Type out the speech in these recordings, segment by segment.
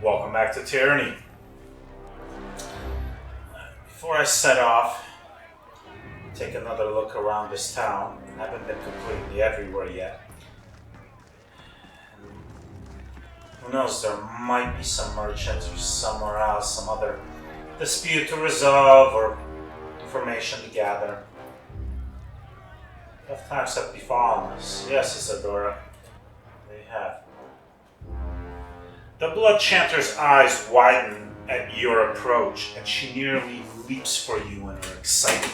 Welcome back to Tyranny. Before I set off, take another look around this town. I haven't been completely everywhere yet. Who knows, there might be some merchants or somewhere else, some other dispute to resolve or information to gather. Tough times have befallen us. Yes, Isadora, they have. The Blood Chanter's eyes widen at your approach, and she nearly leaps for you in her excitement.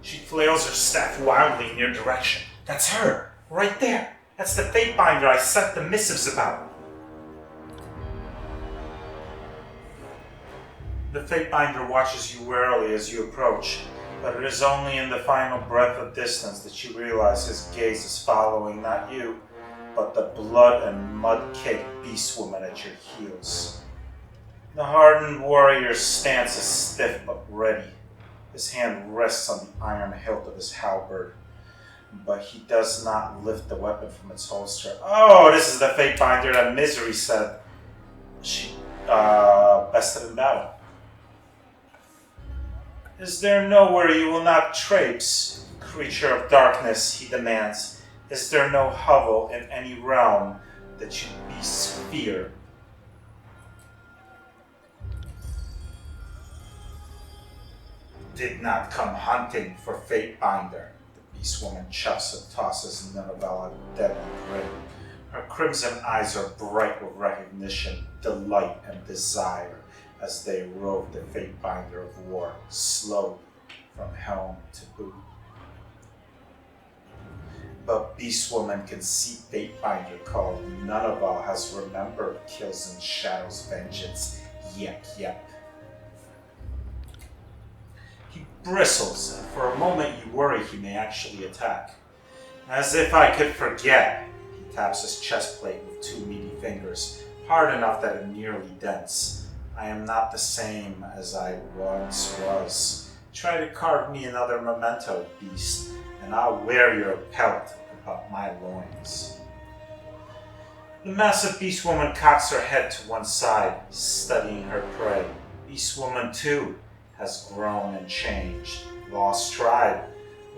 She flails her staff wildly in your direction. That's her, right there. That's the Fatebinder I sent the missives about. The Fatebinder watches you warily as you approach, but it is only in the final breath of distance that you realize his gaze is following not you, but the blood and mud-caked beast woman at your heels. The hardened warrior's stance is stiff but ready. His hand rests on the iron hilt of his halberd, but he does not lift the weapon from its holster. Oh, this is the Fatebinder that Misery said she bested in battle. Is there nowhere you will not traipse, creature of darkness, he demands? Is there no hovel in any realm that you beasts fear? Did not come hunting for Fatebinder. The beast woman chuffs and tosses Nineveh a deadly grin. Her crimson eyes are bright with recognition, delight, and desire as they rove the Fatebinder of war slowly from helm to boot. But Beastwoman can see Fatebinder called Nineveh has remembered Kills and Shadows' vengeance. Yep. He bristles, and for a moment you worry he may actually attack. As if I could forget, he taps his chest plate with two meaty fingers, hard enough that it nearly dents. I am not the same as I once was. Try to carve me another memento, beast, and I'll wear your pelt about my loins. The massive beast woman cocks her head to one side, studying her prey. Beast woman, too, has grown and changed. Lost tribe,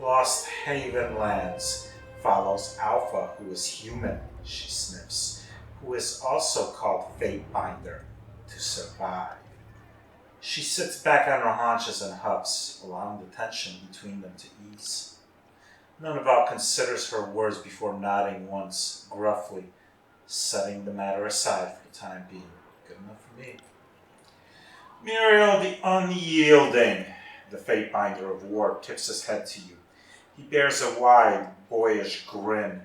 lost haven lands, follows Alpha, who is human, she sniffs, who is also called Fatebinder, to survive. She sits back on her haunches and huffs, allowing the tension between them to ease. Nineveh considers her words before nodding once, gruffly, setting the matter aside for the time being. Good enough for me. Muriel the Unyielding, the Fatebinder of war, tips his head to you. He bears a wide, boyish grin.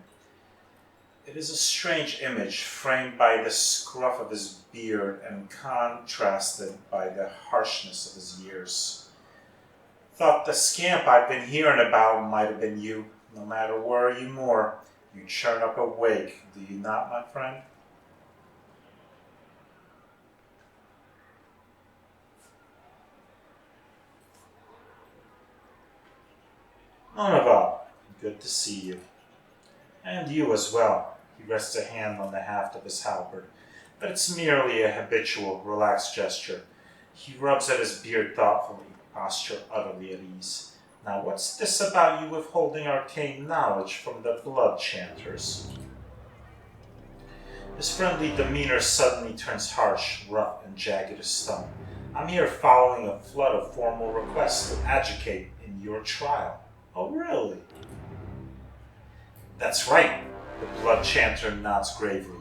It is a strange image, framed by the scruff of his beard and contrasted by the harshness of his years. Thought the scamp I've been hearing about might have been you. No matter where you moor, you churn up a wake, do you not, my friend? Nineveh, good to see you. And you as well. He rests a hand on the haft of his halberd, but it's merely a habitual, relaxed gesture. He rubs at his beard thoughtfully, posture utterly at ease. Now what's this about you withholding arcane knowledge from the Blood Chanters? His friendly demeanor suddenly turns harsh, rough, and jagged as stone. I'm here following a flood of formal requests to adjudicate in your trial. Oh, really? That's right, the Blood Chanter nods gravely.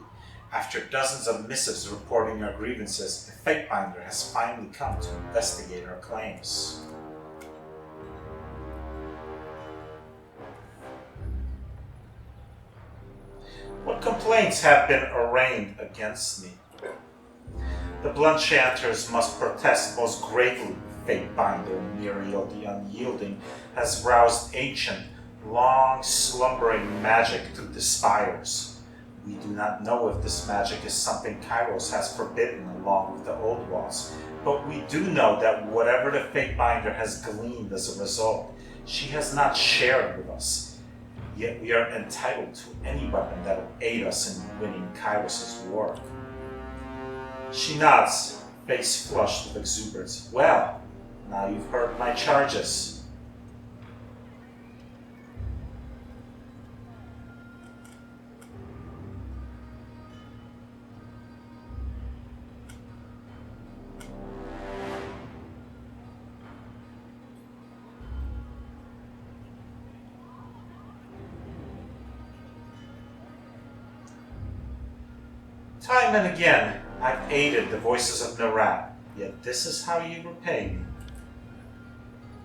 After dozens of missives reporting our grievances, the Fatebinder has finally come to investigate our claims. What complaints have been arraigned against me? The Blood Chanters must protest most gravely. Fatebinder Muriel the Unyielding has roused ancient, long slumbering magic through the spires. We do not know if this magic is something Kairos has forbidden along with the old laws, but we do know that whatever the Fatebinder has gleaned as a result, she has not shared with us. Yet we are entitled to any weapon that will aid us in winning Kairos' war. She nods, face flushed with exuberance. Well, now you've heard my charges. Time and again, I've aided the voices of Narat, yet this is how you repay me.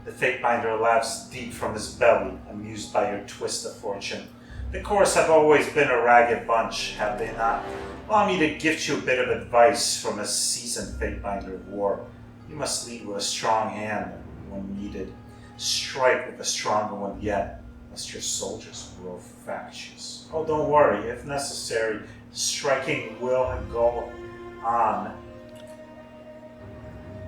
The Fatebinder laughs deep from his belly, amused by your twist of fortune. The Chorus have always been a ragged bunch, have they not? Allow me to gift you a bit of advice from a seasoned Fatebinder of war. You must lead with a strong hand when needed. Strike with a stronger one yet, lest your soldiers grow factious. Oh, don't worry, if necessary, striking will go on.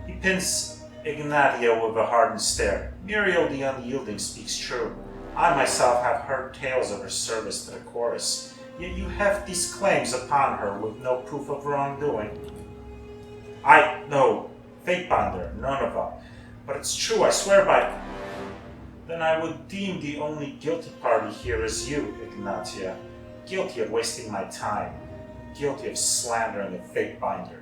He pins Ignatia with a hardened stare. Muriel the Unyielding speaks true. I myself have heard tales of her service to the Chorus, yet you heft these claims upon her with no proof of wrongdoing. I know, Fatebinder, none of them, but it's true, I swear by... Then I would deem the only guilty party here is you, Ignatia. Guilty of wasting my time, guilty of slandering a Fatebinder.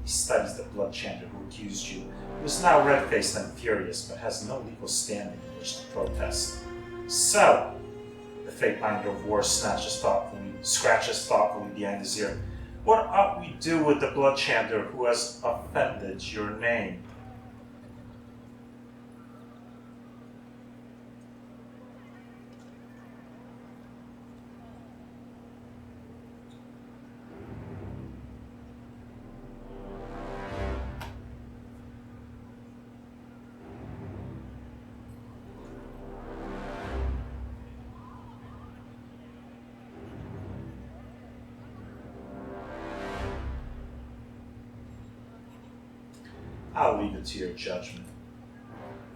He studies the blood chanter who accused you, who is now red-faced and furious, but has no legal standing in which to protest. So, the Fatebinder of war scratches thoughtfully behind his ear. What ought we do with the blood chanter who has offended your name? I'll leave it to your judgment.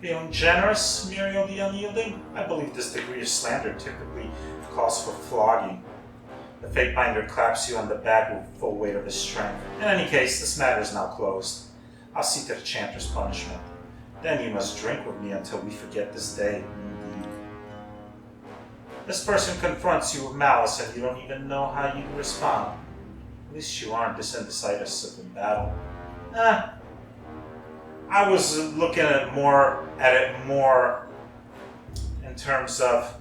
Feeling generous, Muriel the Unyielding? I believe this degree of slander typically calls for flogging. The Fatebinder claps you on the back with the full weight of his strength. In any case, this matter is now closed. I'll see to the chanter's punishment. Then you must drink with me until we forget this day, indeed. This person confronts you with malice and you don't even know how you respond. At least you aren't this indecisive in battle. I was looking at it more in terms of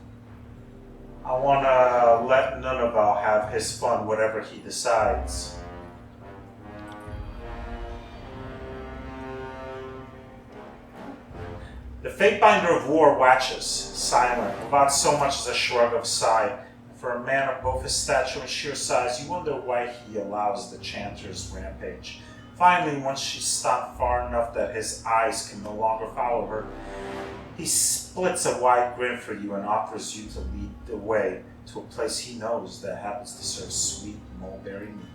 I want to let Nunavut have his fun, whatever he decides. The Fatebinder of war watches, silent, without so much as a shrug of a sigh. For a man of both his stature and sheer size, you wonder why he allows the chanter's rampage. Finally, once she stopped far enough that his eyes can no longer follow her, he splits a wide grin for you and offers you to lead the way to a place he knows that happens to serve sweet mulberry meat.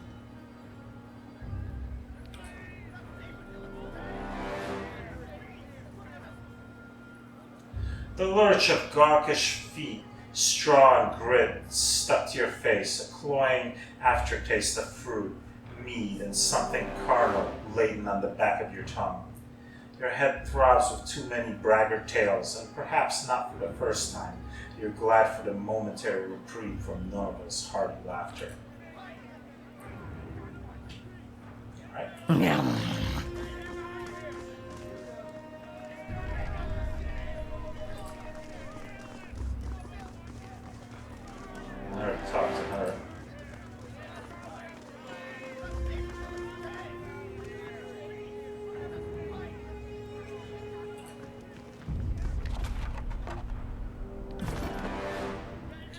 The lurch of gawkish feet, straw and grit stuck to your face, a cloying aftertaste of fruit, mead, and something carnal laden on the back of your tongue. Your head throbs with too many braggart tales, and perhaps not for the first time, you're glad for the momentary reprieve from Nova's hearty laughter. Right. I already talked to her.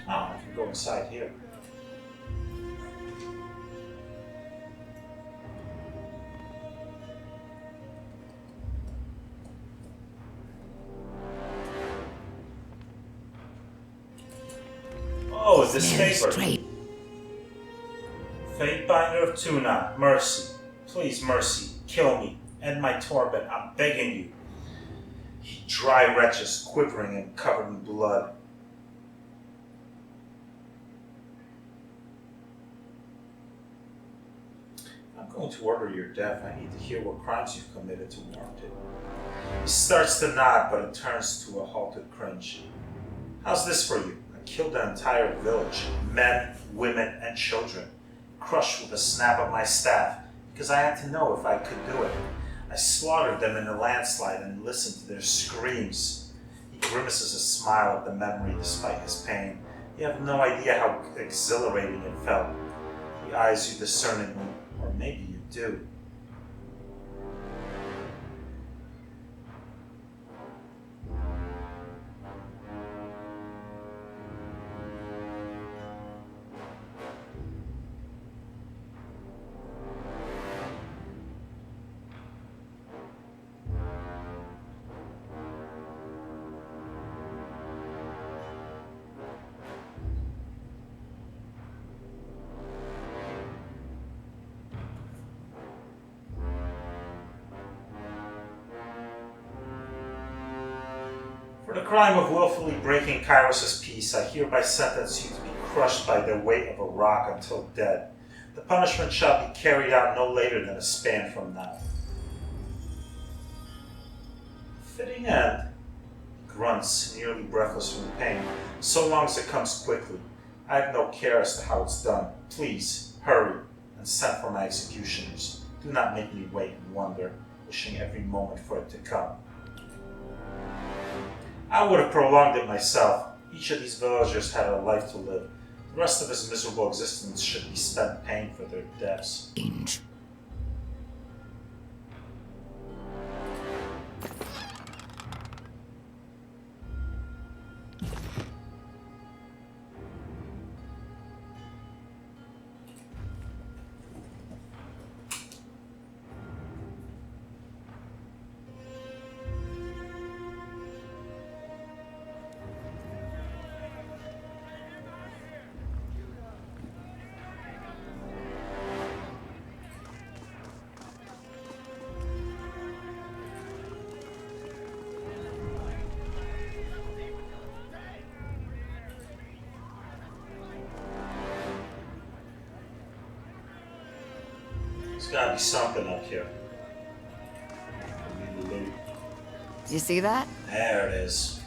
I can go inside here. Oh, this paper. Fatebinder of Tuna, mercy. Please, mercy, kill me. End my torment, I'm begging you. He dry wretches, quivering and covered in blood. I'm going to order your death. I need to hear what crimes you've committed to warrant it. He starts to nod, but it turns to a halted cringe. How's this for you? I killed an entire village, men, women, and children, crushed with a snap of my staff, because I had to know if I could do it. I slaughtered them in a landslide and listened to their screams. He grimaces a smile at the memory despite his pain. You have no idea how exhilarating it felt. He eyes you discerningly, or maybe you do. For the crime of willfully breaking Kairos' peace, I hereby sentence you to be crushed by the weight of a rock until dead. The punishment shall be carried out no later than a span from now. Fitting end, he grunts, nearly breathless from the pain, so long as it comes quickly. I have no care as to how it's done. Please, hurry, and send for my executioners. Do not make me wait and wonder, wishing every moment for it to come. I would have prolonged it myself. Each of these villagers had a life to live. The rest of his miserable existence should be spent paying for their deaths. There's gotta be something up here. Do you see that? There it is.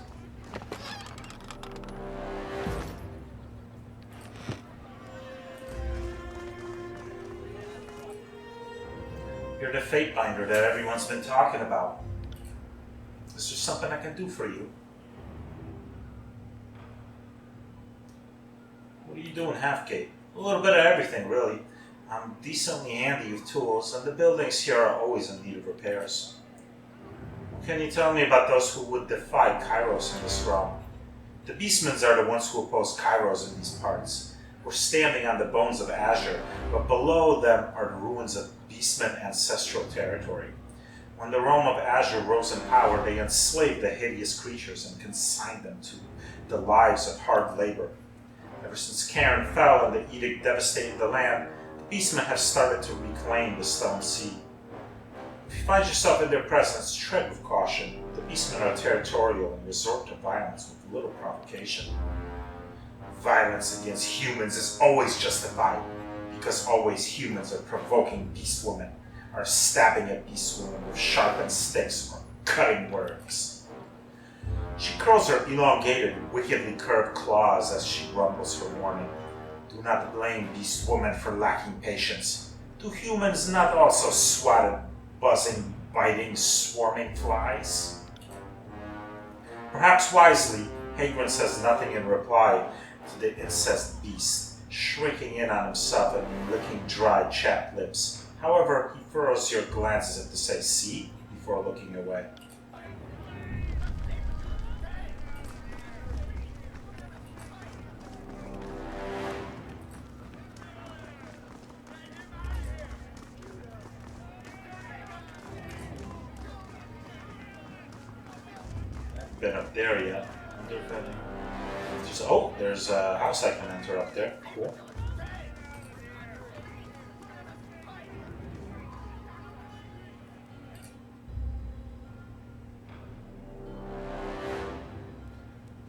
You're the fate binder that everyone's been talking about. Is there something I can do for you? What are you doing, Halfgate? A little bit of everything, really. I'm decently handy with tools, and the buildings here are always in need of repairs. What can you tell me about those who would defy Kairos in this realm? The Beastmen are the ones who oppose Kairos in these parts. We're standing on the bones of Azure, but below them are the ruins of Beastmen ancestral territory. When the realm of Azure rose in power, they enslaved the hideous creatures and consigned them to the lives of hard labor. Ever since Cairn fell and the edict devastated the land, the Beastmen have started to reclaim the Stone Sea. If you find yourself in their presence, tread with caution. The Beastmen are territorial and resort to violence with little provocation. Violence against humans is always justified, because always humans are provoking beast women, are stabbing at beast women with sharpened sticks or cutting words. She curls her elongated, wickedly curved claws as she rumbles her warning. Do not blame beast woman for lacking patience. Do humans not also swat at buzzing, biting, swarming flies? Perhaps wisely, Hagrin says nothing in reply to the incensed beast, shrinking in on himself and licking dry, chapped lips. However, he furrows your glances at to say, "See?" before looking away. Been up there yet. There's a house I can enter up there. Cool.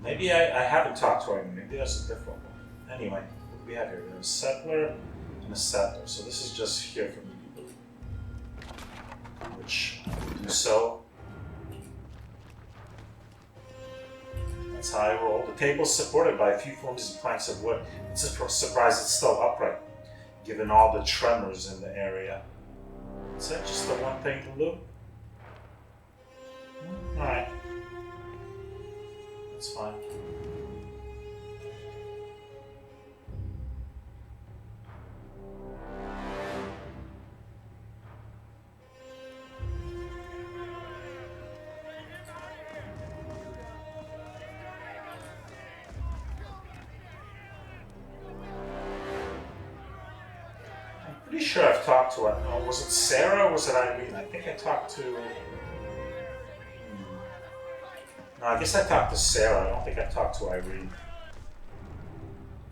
Maybe I haven't talked to him. Maybe that's a different one. Anyway, what do we have here? We have a settler and a settler. So this is just here from the people which do so. That's how I roll. The table's supported by a few flimsy planks of wood. It's a surprise it's still upright, given all the tremors in the area. Is that just the one thing to loot? Alright. That's fine. Pretty sure I've talked to her. Oh, was it Sarah or was it Irene? I think I talked to... No, I guess I talked to Sarah. I don't think I talked to Irene.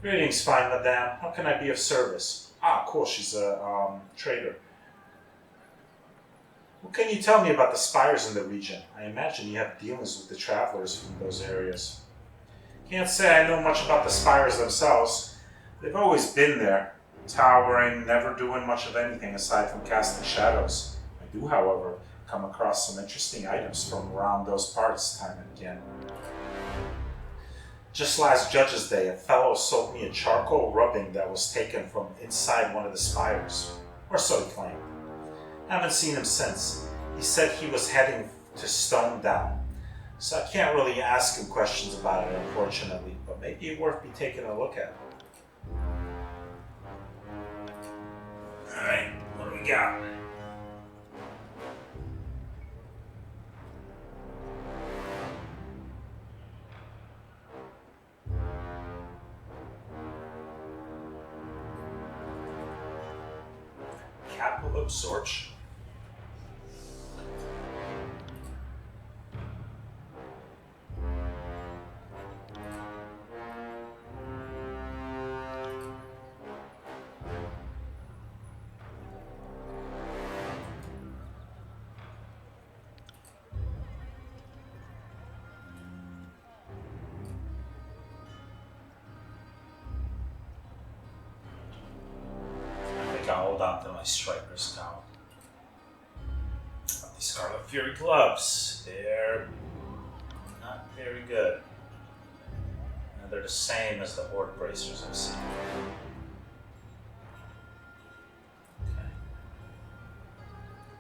Greetings, fine madame. How can I be of service? Ah, cool. She's a trader. What can you tell me about the spires in the region? I imagine you have dealings with the travelers from those areas. Can't say I know much about the spires themselves. They've always been there. Towering, never doing much of anything aside from casting shadows. I do, however, come across some interesting items from around those parts time and again. Just last Judge's Day, a fellow sold me a charcoal rubbing that was taken from inside one of the spires. Or so he claimed. Haven't seen him since. He said he was heading to Stone Down. So I can't really ask him questions about it, unfortunately, but maybe it's worth me taking a look at. Alright, what do we got? Capital absorption. I'll hold on to my striker's cowl. Got these Scarlet Fury gloves. They're not very good. And they're the same as the Horde bracers I've seen. Okay.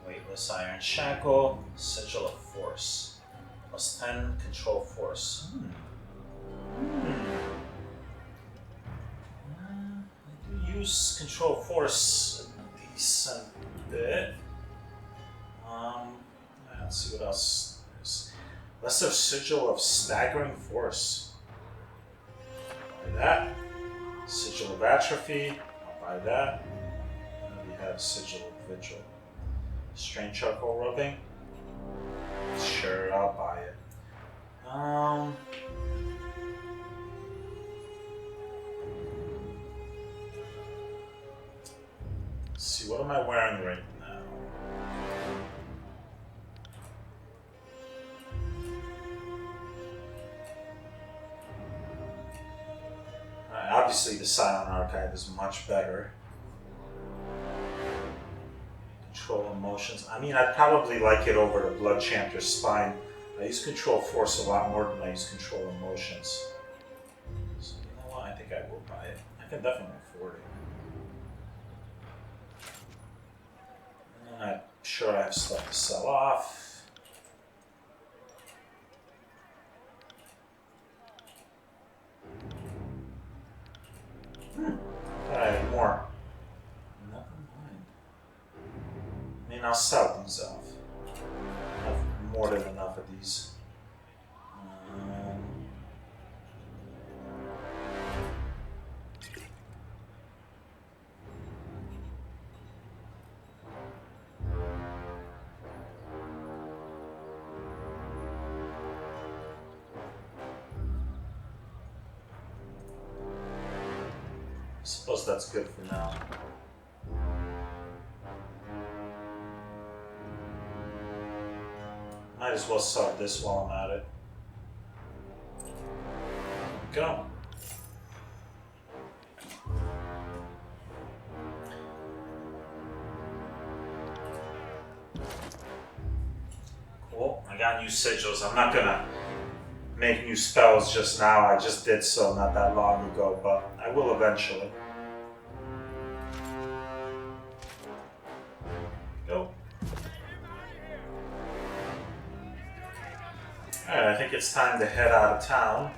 Weightless Iron Shackle, Sigil of Force. Plus 10 control force. Use control force a decent bit. Let's see what else there's. Lesser Sigil of Staggering Force. Buy that. Sigil of Atrophy. I'll buy that. And then we have Sigil of Vigil. Strange Charcoal Rubbing. Sure, I'll buy it. Let's see, what am I wearing right now? Obviously, the Scion Archive is much better. Control emotions. I mean, I'd probably like it over the Blood Chanter's Spine. I use Control Force a lot more than I use Control Emotions. So, you know what? I think I will buy it. I can definitely afford it. And I'm sure I have stuff to sell off. Alright, more. Never mind. I mean, I'll sell these off. I have more than enough of these. I suppose that's good for now. Might as well sell this while I'm at it. Go. I got new sigils. I'm not gonna make new spells just now. I just did so not that long ago, but I will eventually. Go. Alright, I think it's time to head out of town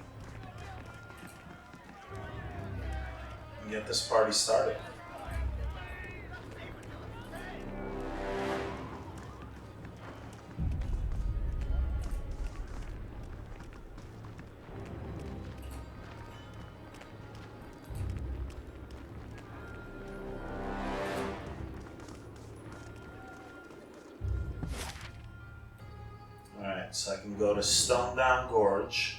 and get this party started. Alright, so I can go to Stone Down Gorge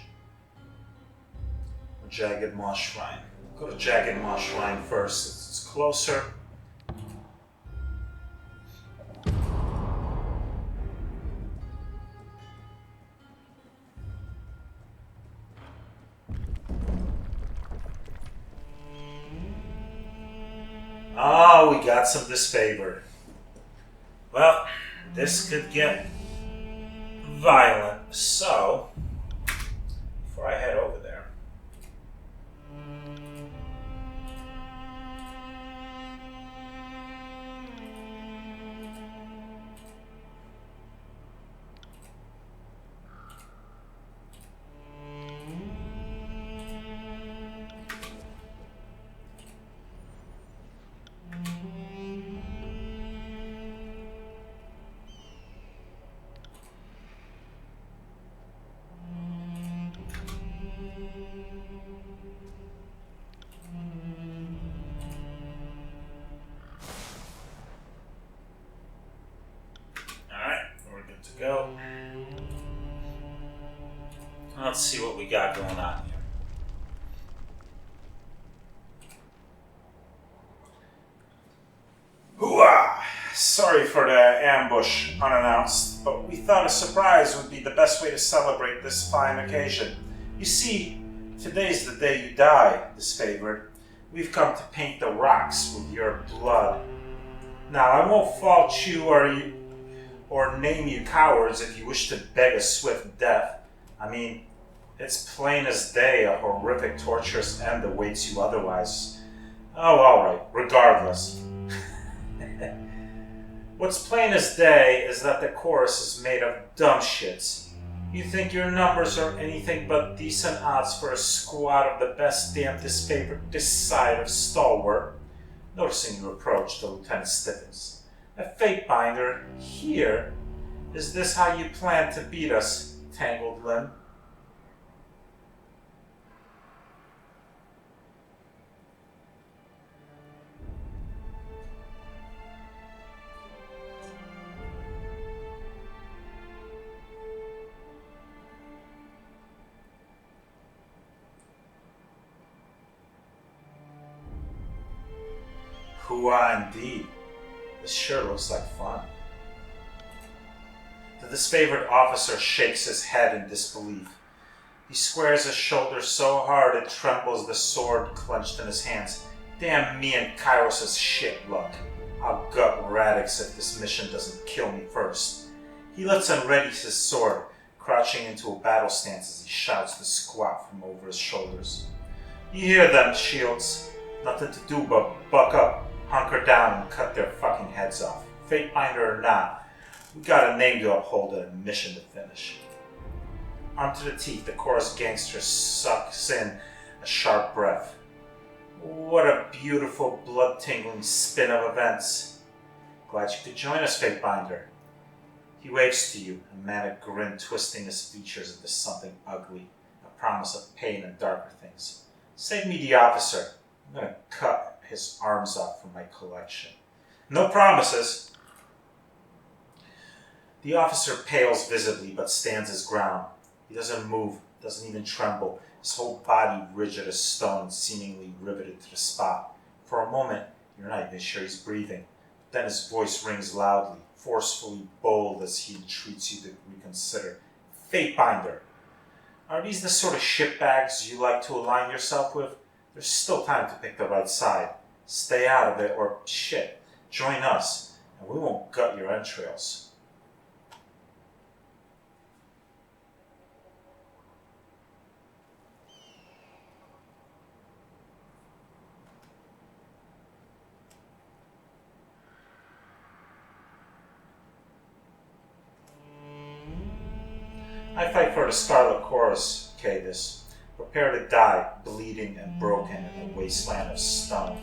or Jagged Moss Shrine. Go to Jagged Moss Shrine first, it's closer. Oh, we got some disfavor. Well, this could get violent, so before I head over there, to go. Let's see what we got going on here. Hooah! Sorry for the ambush unannounced, but we thought a surprise would be the best way to celebrate this fine occasion. You see, today's the day you die, disfavored. We've come to paint the rocks with your blood. Now, I won't fault you or name you cowards if you wish to beg a swift death. I mean, it's plain as day a horrific, torturous end awaits you otherwise. Oh, alright, regardless. What's plain as day is that the chorus is made of dumb shits. You think your numbers are anything but decent odds for a squad of the best damn disfavored this side of stalwart. Noticing your approach, the lieutenant stiffens. A fate binder here? Is this how you plan to beat us, tangled limb? Hooah, indeed. This sure looks like fun. The disfavored officer shakes his head in disbelief. He squares his shoulders so hard it trembles the sword clenched in his hands. Damn me and Kairos' shit luck. I'll gut Radix if this mission doesn't kill me first. He lifts and readies his sword, crouching into a battle stance as he shouts the squat from over his shoulders. You hear them, Shields. Nothing to do but buck up, hunker down, and cut their fucking heads off. Fate binder or not, we got a name to uphold and a mission to finish. Armed to the teeth, the chorus gangster sucks in a sharp breath. What a beautiful, blood-tingling spin of events. Glad you could join us, Fate binder. He waves to you, a manic grin twisting his features into something ugly, a promise of pain and darker things. Save me the officer. I'm gonna cut his arms off from my collection. No promises. The officer pales visibly but stands his ground. He doesn't move, doesn't even tremble, his whole body rigid as stone, seemingly riveted to the spot. For a moment, you're not even sure he's breathing. Then his voice rings loudly, forcefully bold as he entreats you to reconsider. Fate binder. Are these the sort of shitbags you like to align yourself with? There's still time to pick the right side. Stay out of it or shit. Join us, and we won't gut your entrails. I fight for the Scarlet Chorus, Cadus. Prepare to die, bleeding and broken in a wasteland of stone.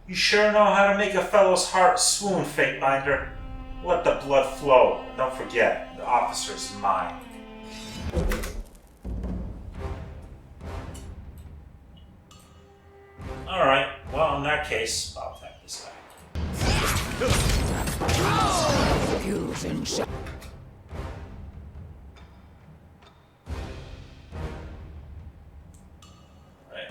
You sure know how to make a fellow's heart swoon, Fateminder. Let the blood flow, and don't forget, the officer's mine. Alright, well in that case, I'll attack this guy. Fusion shot. Right.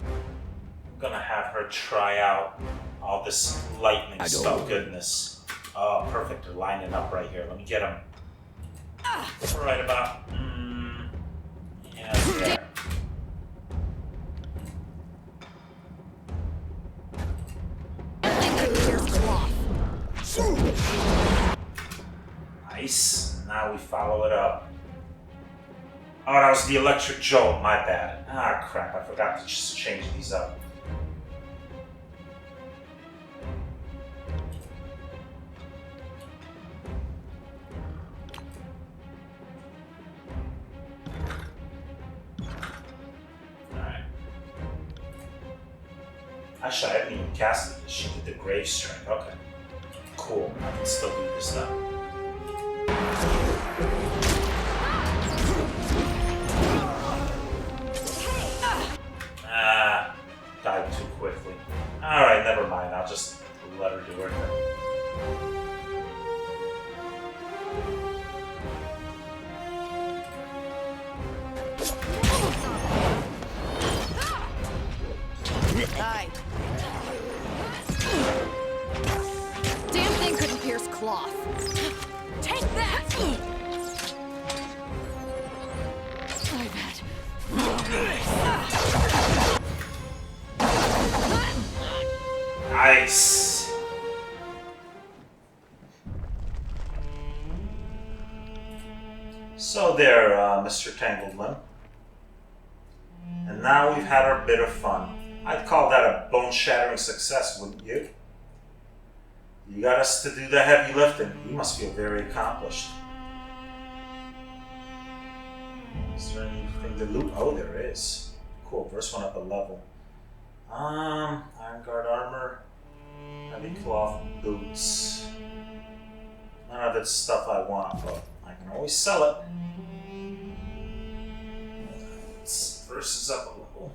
I'm gonna have her try out all this lightning spell goodness. Oh, perfect. They're lining up right here. Let me get them. Right about. Yeah, there. Nice. Now we follow it up. Oh, that was the electric jolt. My bad. Ah, crap. I forgot to just change these up. Alright. Actually, I haven't even cast it. She did the grave strike. Okay. Cool. I can still do this now. Ah, died too quickly. Alright, never mind. I'll just let her do her thing. Aye. Damn thing couldn't pierce cloth. Take that! I've had. Nice! So there, Mr. Tangled Limb. And now we've had our bit of fun. I'd call that a bone-shattering success, wouldn't you? You got us to do the heavy lifting. You must feel very accomplished. Is there anything to loot? Oh, there is. Cool, first one up a level. Iron Guard armor, heavy cloth boots. None of it's stuff I want, but I can always sell it. First is up a level.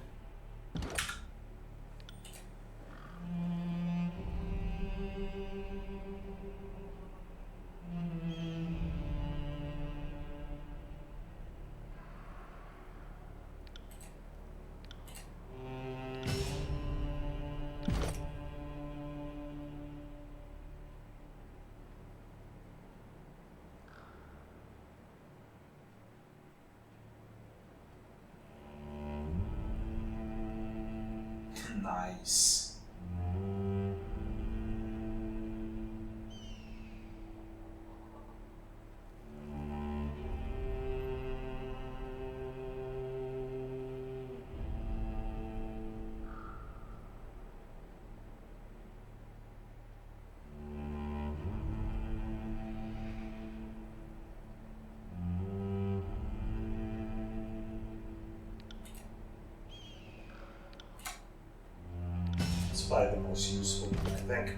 Nice. It's probably the most useful, I think.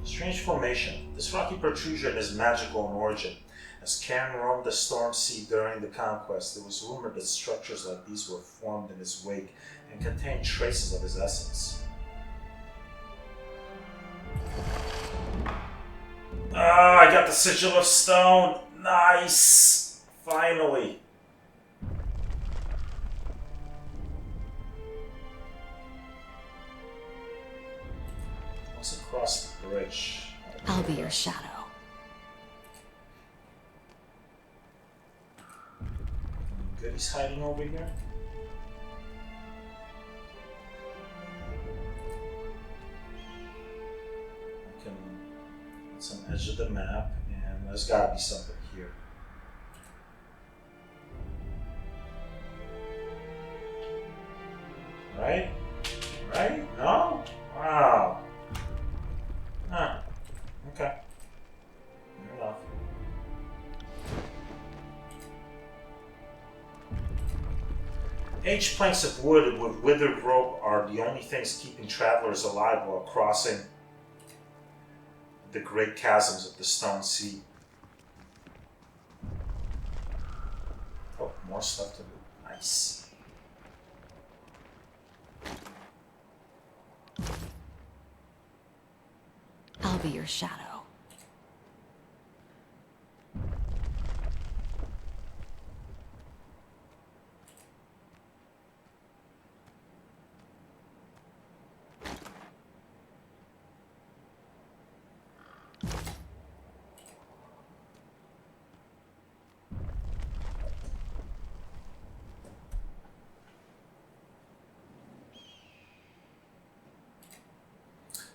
Strange formation. This rocky protrusion is magical in origin. As Cairn roamed the storm sea during the conquest, it was rumored that structures like these were formed in his wake and contained traces of his essence. Ah, I got the Sigil of Stone! Nice! Finally! What's across the bridge? I'll be your shadow. Goodies hiding over here? I can... It's on the edge of the map, and there's gotta be something here. right? Right? No? Wow. Huh. Okay. Fair enough. Aged planks of wood with withered rope are the only things keeping travelers alive while crossing the great chasms of the Stone Sea. Oh, more stuff to do. Nice. I'll be your shadow.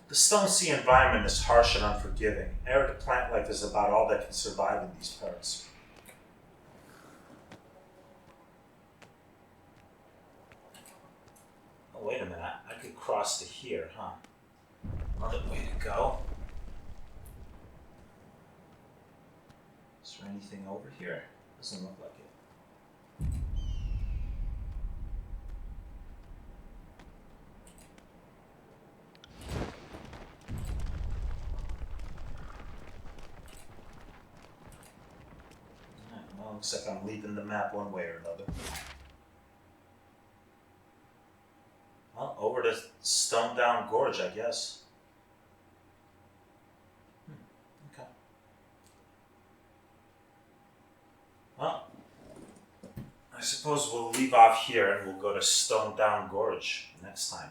The Stone Sea environment is harsh and unforgiving. Arid plant life is about all that can survive in these parts. Oh, wait a minute. I could cross to here, huh? Another way to go. Is there anything over here? Doesn't look like it. Well, looks like I'm leaving the map one way or another. Well, over to Stone Down Gorge, I guess. Okay. Well, I suppose we'll leave off here and we'll go to Stone Down Gorge next time.